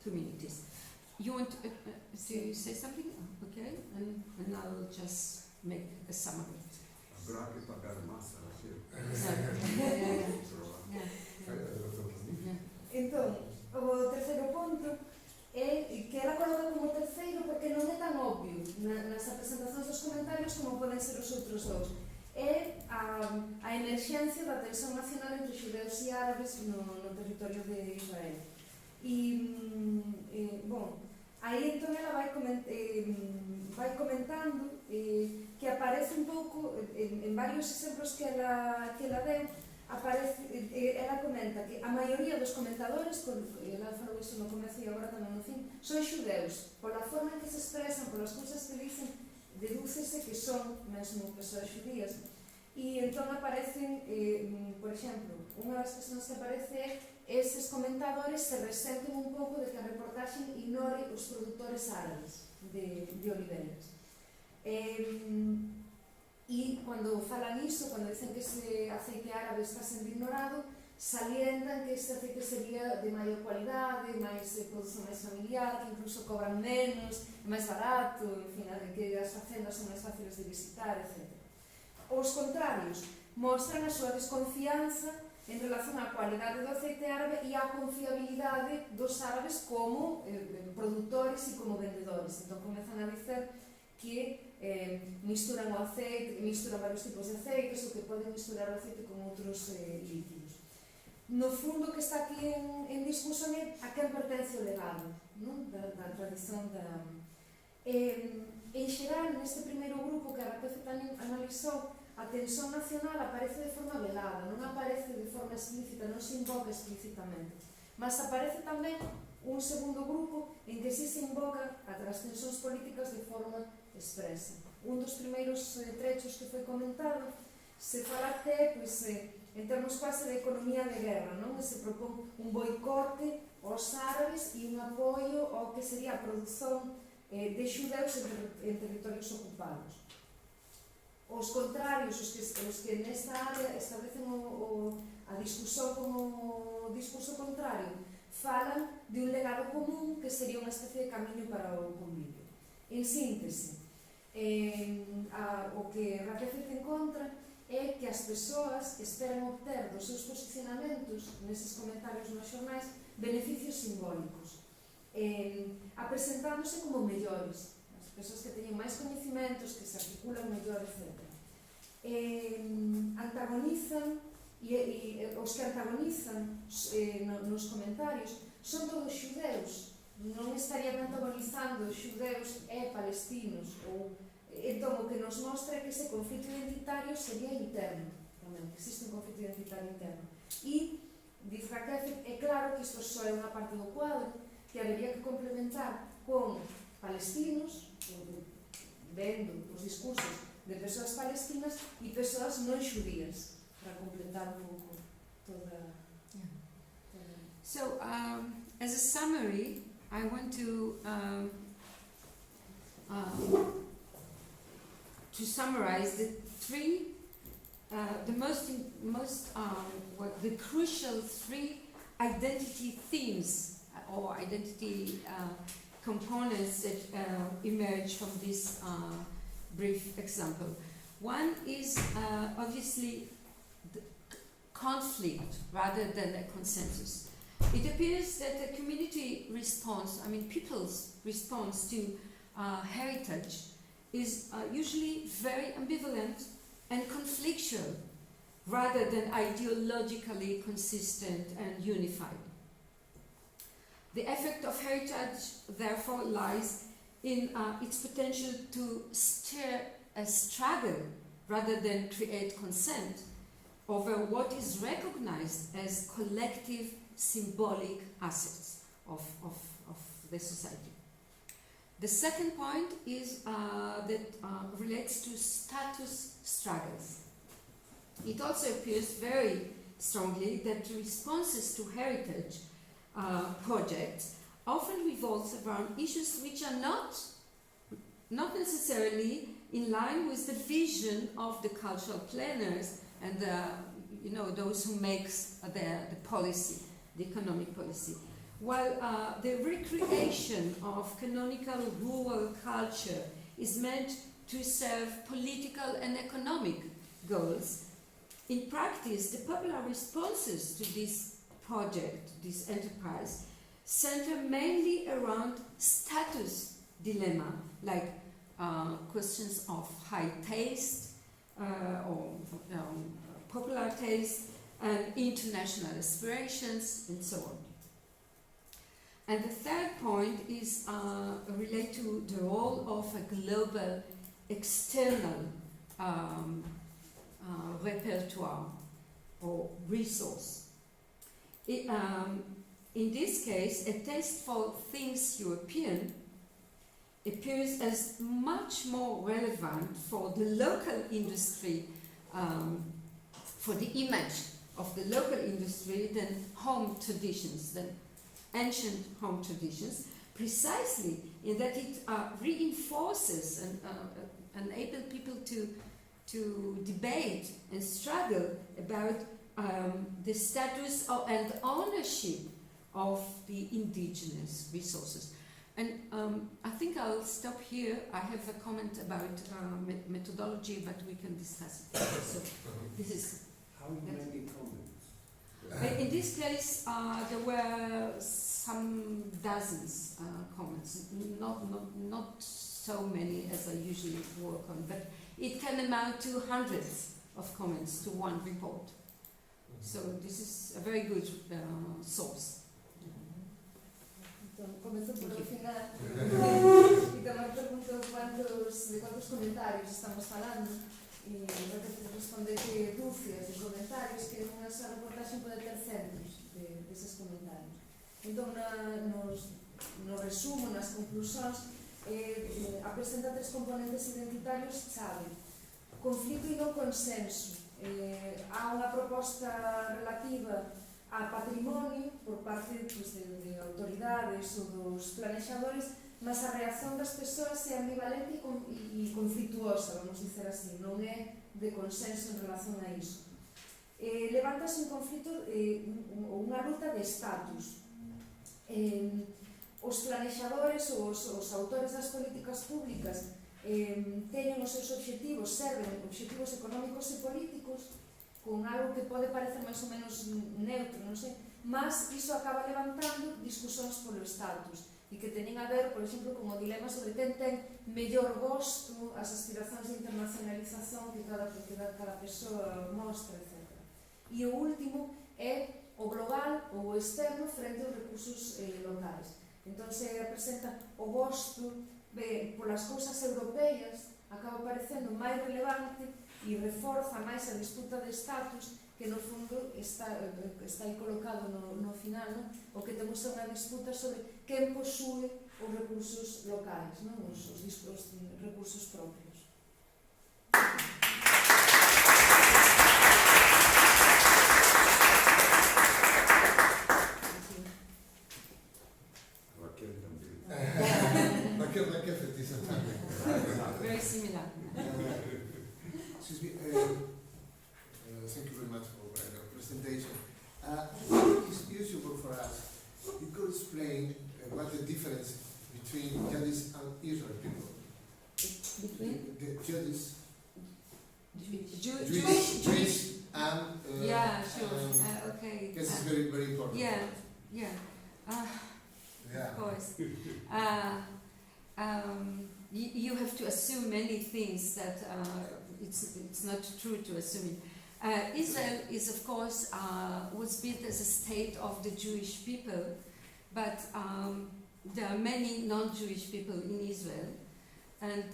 communities. You want to say something? Okay, and I'll just make a summary. Então, o terceiro ponto e que ela coloca como terceiro porque non é tan obvio nas presentacións dos comentarios como poden ser os outros dous. É a emerxencia da tensión nacional entre xudeus e árabes no territorio de Israel. Bom, aí entón ela vai comentando que aparece un pouco en varios exemplos que ela deu. Ela comenta que a maioría dos comentadores, ela falou iso no comezo e agora tamén no fin, son xudeus. Pola forma en que se expresan, polas cousas que dicen, dedúcese que son mesmo persoas xudías. E entón aparecen, por exemplo, unha das cuestións que aparece é eses comentadores se resenten un pouco de que a reportaxe ignore os produtores árabes de oliveiras. E cando falan iso, cando dicen que ese aceite árabe está sendo ignorado, salientan que ese aceite sería de maior cualidade, máis produción máis familiar, que incluso cobran menos, é máis barato, en fin, que as facendas son máis fáciles de visitar, etc. Os contrarios mostran a súa desconfianza en relación á cualidade do aceite árabe e á confiabilidade dos árabes como produtores e como vendedores. Entón comezan a dicer que misturan o aceite, misturan varios tipos de aceites ou que poden misturar o aceite con outros líquidos. No fundo, o que está aquí en discusión é a quen pertence o legado, non? Da tradición da... En xeral, neste primeiro grupo que a Rakefet analizou, a tensión nacional aparece de forma velada, non aparece de forma explícita, non se invoca explícitamente. Mas aparece tamén un segundo grupo en que sí se invoca as tensións políticas de forma expresa. Un dos primeiros trechos que foi comentado se fala que, en termos quase de economía de guerra, non? Se propón un boicote aos árabes e un apoio ao que sería a produción de xudeus en territorios ocupados. Os contrarios, os que nesta área establecen a discusión como discurso contrario, falan de un legado común que sería unha especie de camiño para o convivio. En síntese, o que Rakefet encontra é que as persoas esperan obter dos seus posicionamentos neses comentarios nos xornais beneficios simbólicos, apresentándose como mellores, as persoas que teñen máis coñecimentos, que se articulan mellor, etc. Antagonizan, e os que antagonizan nos comentarios son todos xudeus, non estarían antagonizando xudeus e palestinos, entón o que nos mostra é que ese conflito identitario sería interno tamén, que existe un conflito identitario interno. E, diz Rakefet, é claro que isto só é unha parte do cuadro que habería que complementar con palestinos, vendo os discursos de persoas palestinas e persoas non xudías, para completar un pouco toda... So, as a summary, I want to summarize the the crucial three identity themes or identity components that emerge from this brief example. One is obviously the conflict rather than a consensus. It appears that the community response, people's response to heritage is usually very ambivalent and conflictual rather than ideologically consistent and unified. The effect of heritage therefore lies in its potential to stir a struggle rather than create consent over what is recognized as collective symbolic assets of the society. The second point is that relates to status struggles. It also appears very strongly that responses to heritage projects often revolves around issues which are not necessarily in line with the vision of the cultural planners and those who makes the policy, the economic policy. While the recreation of canonical rural culture is meant to serve political and economic goals, in practice the popular responses to this project, this enterprise, center mainly around status dilemma, like questions of high taste or popular taste and international aspirations and so on. And the third point is related to the role of a global external repertoire or resource. In this case, a taste for things European appears as much more relevant for the local industry, for the image of the local industry than home traditions, than ancient home traditions, precisely in that it reinforces and enable people to debate and struggle about the status and ownership of the indigenous resources. And I think I'll stop here. I have a comment about methodology, but we can discuss it later. So this is. How many comments? In this case, there were some dozens comments, not so many as I usually work on, but it can amount to hundreds of comments to one report. So this is a very good source. Então, começo por o final e também pergunto de quantos comentários estamos falando e vou ter que responder que dúcias de comentários que nessa reportagem pode ter centros desses comentários. Então, no resumo, nas conclusões, apresenta 3 componentes identitários-chave: conflito e não consenso. Há uma proposta relativa a património por parte de autoridades ou dos planejadores, mas a reação das pessoas é ambivalente e conflituosa, vamos dizer assim, não é de consenso em relação a isso. Levanta-se um conflito, uma luta de status. Os planejadores ou os autores das políticas públicas teñen os seus obxectivos, serven obxectivos económicos e políticos con algo que pode parecer máis ou menos neutro, non sei, mas iso acaba levantando discusións polo status e que teñen a ver, por exemplo, con o dilema sobre quen ten mellor gosto, as aspiracións de internacionalización que cada persoa mostra, etc. E o último é o global ou o externo frente aos recursos locais. Entón se apresenta o gosto polas cousas europeas, acaba parecendo máis relevante e reforza máis a disputa de status que no fundo está aí colocado no final, non? O que temos é unha disputa sobre quen posúe os recursos locais, non? Os recursos propios. Rakefet Sela-Sheffy. Very similar. Excuse me, thank you very much for the presentation. It's useful for us. You could explain what the difference between Judges and Israel people. Between? The Judges, Jewish Jewish and... yeah, sure. Okay. This is very, very important. Yeah. Yeah. Of course. You have to assume many things that it's not true to assume it. Israel is, of course, was built as a state of the Jewish people, but there are many non-Jewish people in Israel, and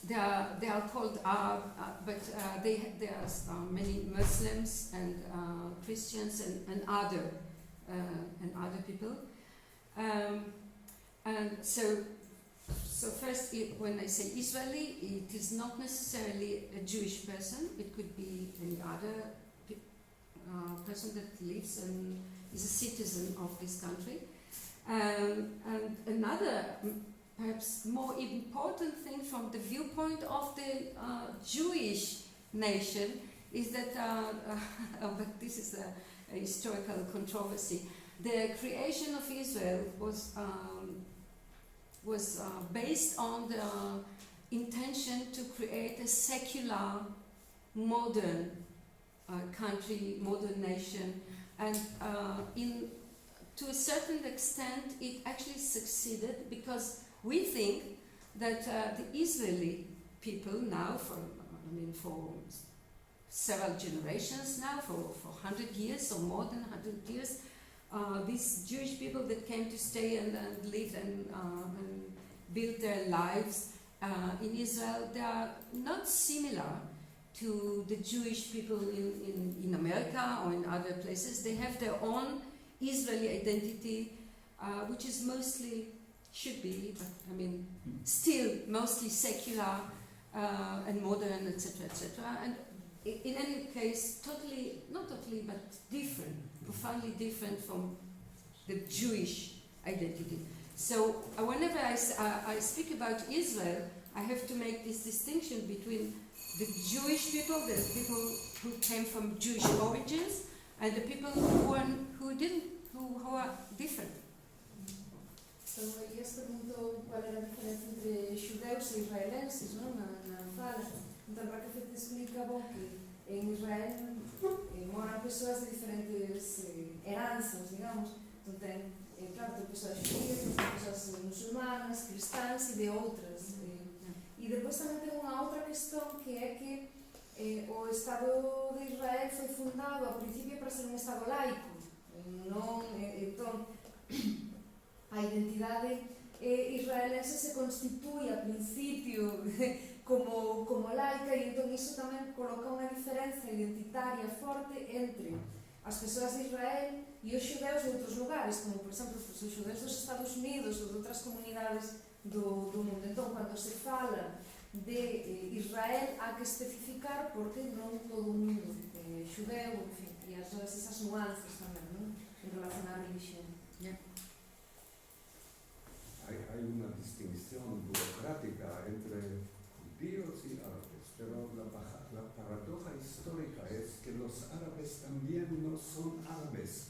they are called Arab, but there are many Muslims and Christians and other people. And so first, when I say Israeli, it is not necessarily a Jewish person. It could be any other person that lives and is a citizen of this country. And another, perhaps more important thing from the viewpoint of the Jewish nation is that, but this is a historical controversy. The creation of Israel was based on the intention to create a secular, modern country, modern nation, and to a certain extent, it actually succeeded because we think that the Israeli people now, for several generations now, for 100 years or more than 100 years, these Jewish people that came to stay and live and build their lives in Israel, they are not similar to the Jewish people in America or in other places. They have their own Israeli identity, which is mostly, should be, but still mostly secular and modern, etc., etc. And in any case, not totally, but different, profoundly different from the Jewish identity. So whenever I speak about Israel, I have to make this distinction between the Jewish people, the people who came from Jewish origins, and the people who are different. So, Elias preguntou qual era a diferença entre judeus e israelenses, não? Na fala. Então, Rakefet explica que em Israel moram pessoas de diferentes heranças, digamos. Então, tem pessoas judias, tem pessoas muçulmanas, cristãs e de outras. E depois também tem uma outra questão, que é que o Estado de Israel foi fundado a princípio para ser um Estado laico. Então, a identidade israelense se constitui a princípio como laica, e então isso também coloca uma diferença identitária forte entre as pessoas de Israel e os judeus de outros lugares, como por exemplo os judeus dos Estados Unidos ou de outras comunidades do mundo. Então, quando se fala de Israel, há que especificar porque não todo o mundo é judeu, enfim, e há todas essas nuances também, não? Em relação à religião. Yeah. Hay una distinción burocrática entre judíos y árabes, pero la paradoja histórica es que los árabes también no son árabes,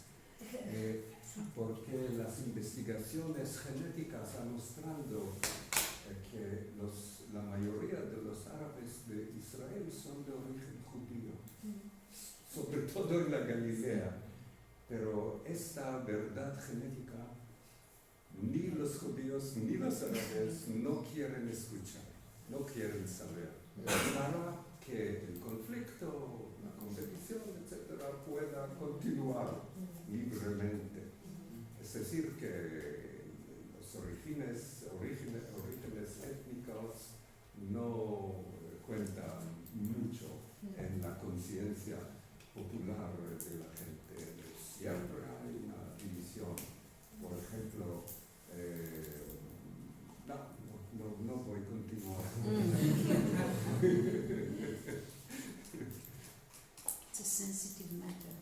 porque las investigaciones genéticas han mostrado que la mayoría de los árabes de Israel son de origen judío, sobre todo en la Galilea, pero esta verdad genética ni los judíos ni los árabes no quieren escuchar, no quieren saber, para que el conflicto, la competición, etcétera, pueda continuar libremente. Es decir, que los orígenes étnicos no cuentan mucho en la conciencia popular de la gente. Siempre hay una división. Por ejemplo, no voy a continuar. It's a sensitive matter.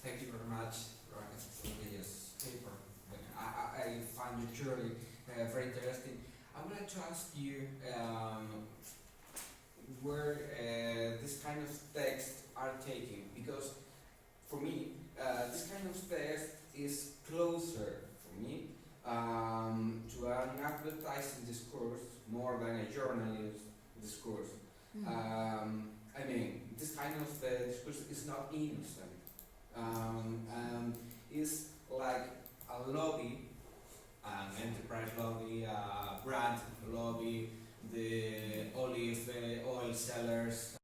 Thank you very much, Rakefet, for this paper. I find it truly very interesting. I would like to ask you where this kind of texts are taken, because for me, this kind of text is closer for me to an advertising discourse more than a journalist discourse. This kind of discourse is not innocent. It's like a lobby, an enterprise lobby, a brand lobby, the olive oil sellers,